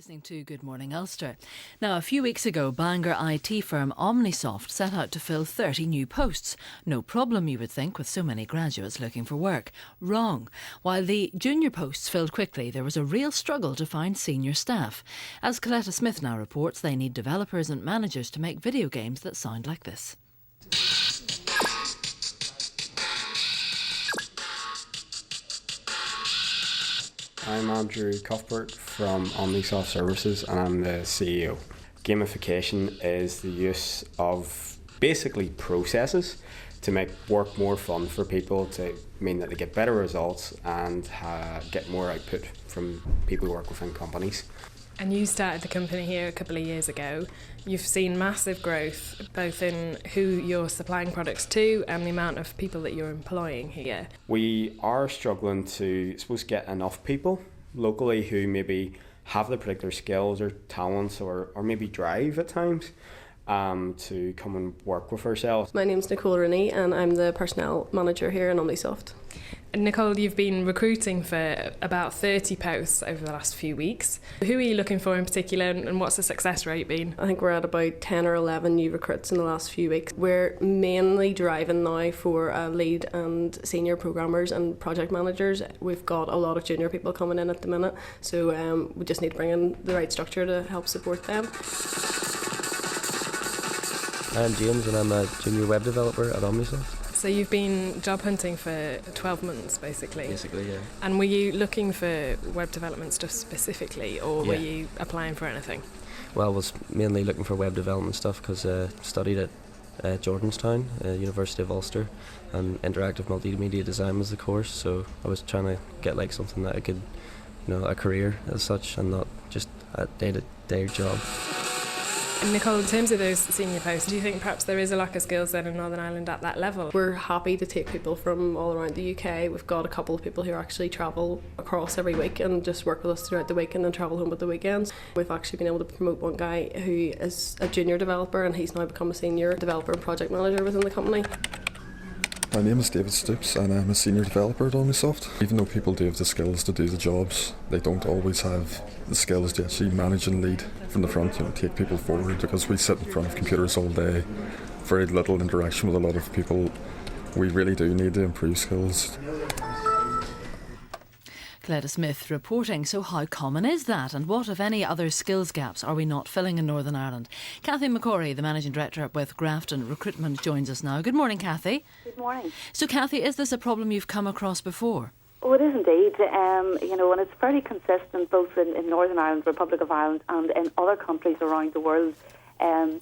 Listening to Good Morning Ulster. Now, a few weeks ago, Bangor IT firm Omnisoft set out to fill 30 new posts. No problem, you would think, with so many graduates looking for work. Wrong. While the junior posts filled quickly, there was a real struggle to find senior staff. As Coletta Smith now reports, they need developers and managers to make video games that sound like this. I'm Andrew Cuthbert from Omnisoft Services and I'm the CEO. Gamification is the use of basically processes to make work more fun for people, to mean that they get better results and get more output from people who work within companies. And you started the company here a couple of years ago. You've seen massive growth, both in who you're supplying products to and the amount of people that you're employing here. We are struggling to, get enough people locally who maybe have the particular skills or talents or maybe drive at times to come and work with ourselves. My name's Nicole Rooney and I'm the personnel manager here in Omnisoft. And Nicole, you've been recruiting for about 30 posts over the last few weeks. Who are you looking for in particular and what's the success rate been? I think we're at about 10 or 11 new recruits in the last few weeks. We're mainly driving now for lead and senior programmers and project managers. We've got a lot of junior people coming in at the minute, so we just need to bring in the right structure to help support them. I'm James and I'm a junior web developer at Omnisoft. So you've been job hunting for 12 months basically? Basically, yeah. And were you looking for web development stuff specifically or were you applying for anything? Well, I was mainly looking for web development stuff because I studied at Jordanstown, University of Ulster, and interactive multimedia design was the course, so I was trying to get like something that I could, a career as such and not just a day-to-day job. And Nicole, in terms of those senior posts, do you think perhaps there is a lack of skills then in Northern Ireland at that level? We're happy to take people from all around the UK. We've got a couple of people who actually travel across every week and just work with us throughout the week and then travel home at the weekends. We've actually been able to promote one guy who is a junior developer and he's now become a senior developer and project manager within the company. My name is David Stoops and I'm a senior developer at Omnisoft. Even though people do have the skills to do the jobs, they don't always have the skills to actually manage and lead from the front, take people forward, because we sit in front of computers all day, very little interaction with a lot of people. We really do need to improve skills. Coletta Smith reporting. So how common is that, and what, if any, other skills gaps are we not filling in Northern Ireland? Kathy McCorry, the Managing Director with Grafton Recruitment, joins us now. Good morning, Kathy. Good morning. So Kathy, is this a problem you've come across before? Oh, it is indeed. And it's fairly consistent both in Northern Ireland, Republic of Ireland, and in other countries around the world. And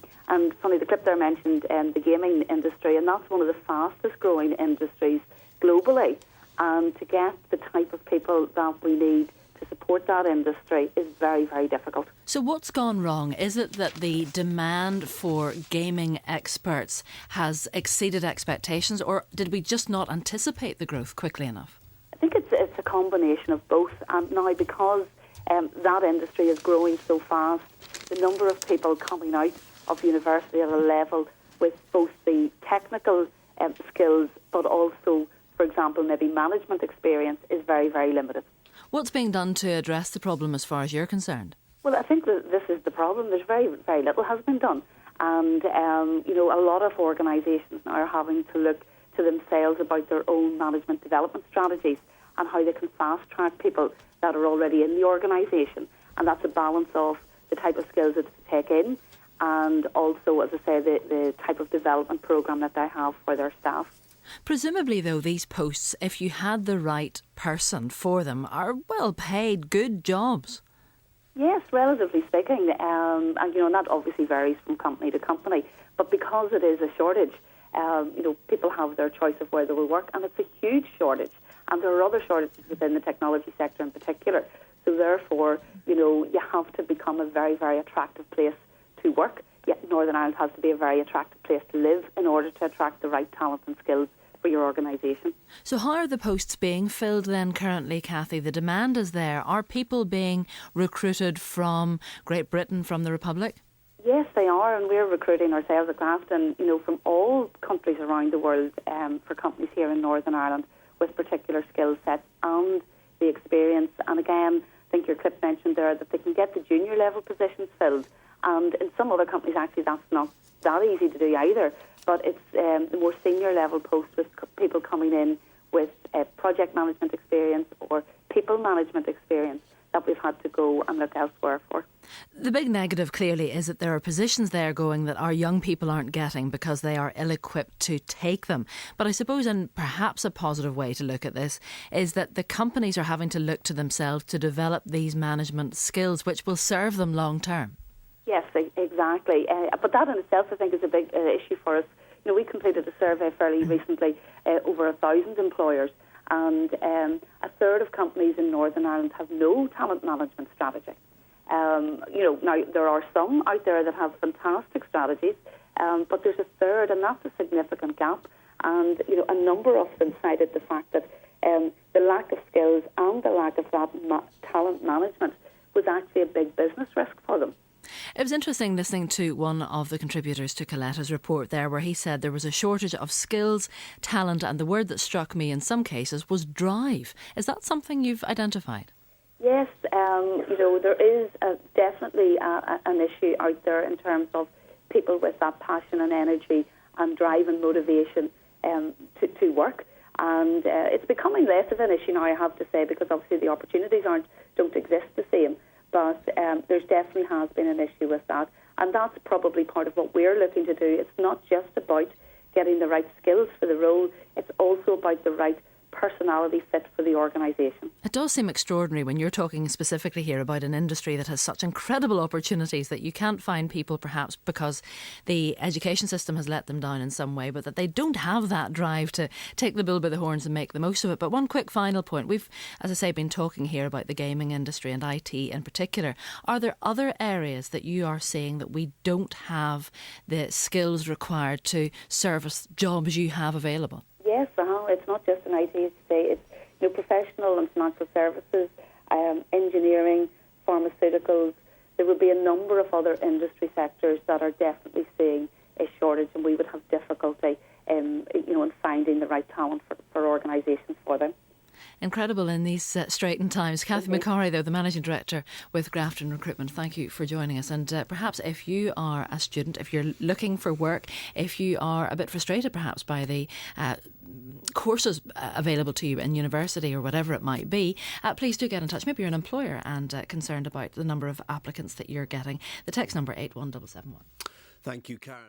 funny, the clip there mentioned the gaming industry, and that's one of the fastest growing industries globally. And to get the type of people that we need to support that industry is very, very difficult. So what's gone wrong? Is it that the demand for gaming experts has exceeded expectations, or did we just not anticipate the growth quickly enough? I think it's a combination of both. And now, because that industry is growing so fast, the number of people coming out of university at a level with both the technical skills but also, for example, maybe management experience is very, very limited. What's being done to address the problem as far as you're concerned? Well, I think that this is the problem. There's very, very little has been done. And, a lot of organisations now are having to look to themselves about their own management development strategies and how they can fast-track people that are already in the organisation. And that's a balance of the type of skills that they take in and also, as I say, the type of development programme that they have for their staff. Presumably, though, these posts, if you had the right person for them, are well-paid, good jobs. Yes, relatively speaking. And that obviously varies from company to company. But because it is a shortage, people have their choice of where they will work, and it's a huge shortage. And there are other shortages within the technology sector in particular. So therefore, you have to become a very, very attractive place to work. Yet Northern Ireland has to be a very attractive place to live in order to attract the right talent and skills for your organisation. So how are the posts being filled then currently, Kathy? The demand is there. Are people being recruited from Great Britain, from the Republic? Yes, they are, and we're recruiting ourselves at Grafton, from all countries around the world for companies here in Northern Ireland with particular skill sets and the experience. And again, think your clip mentioned there, that they can get the junior level positions filled. And in some other companies, actually, that's not that easy to do either. But it's the more senior level posts with people coming in with project management experience or people management experience that we've had to go and look elsewhere for. The big negative clearly is that there are positions there going that our young people aren't getting because they are ill-equipped to take them. But I suppose, and perhaps a positive way to look at this, is that the companies are having to look to themselves to develop these management skills which will serve them long term. Yes, exactly. But that in itself, I think, is a big issue for us. You know, we completed a survey fairly recently, over 1,000 employers, and a third of companies in Northern Ireland have no talent management strategy. You know, now there are some out there that have fantastic strategies, but there's a third, and that's a significant gap. And you know, a number of them cited the fact that the lack of skills and the lack of that talent management was actually a big business risk for them. It was interesting listening to one of the contributors to Coletta's report there, where he said there was a shortage of skills, talent, and the word that struck me in some cases was drive. Is that something you've identified? Yes, you know, there is definitely an issue out there in terms of people with that passion and energy and drive and motivation to work. And it's becoming less of an issue now, I have to say, because obviously the opportunities don't exist the same. But there's definitely has been an issue with that. And that's probably part of what we're looking to do. It's not just about getting the right skills for the role, it's also about the right personality fit for the organisation. It does seem extraordinary when you're talking specifically here about an industry that has such incredible opportunities that you can't find people, perhaps because the education system has let them down in some way, but that they don't have that drive to take the bull by the horns and make the most of it. But one quick final point. We've, as I say, been talking here about the gaming industry and IT in particular. Are there other areas that you are seeing that we don't have the skills required to service jobs you have available? Yes, it's not just in IT, as you say. It's, you know, professional and financial services, engineering, pharmaceuticals. There would be a number of other industry sectors that are definitely seeing a shortage, and we would have difficulty, you know, in finding the right talent for organisations for them. Incredible in these straitened times. Cathy McCorry, though, the Managing Director with Grafton Recruitment, thank you for joining us. And perhaps if you are a student, if you're looking for work, if you are a bit frustrated perhaps by the courses available to you in university or whatever it might be, please do get in touch. Maybe you're an employer and concerned about the number of applicants that you're getting. The text number 81771. Thank you, Karen.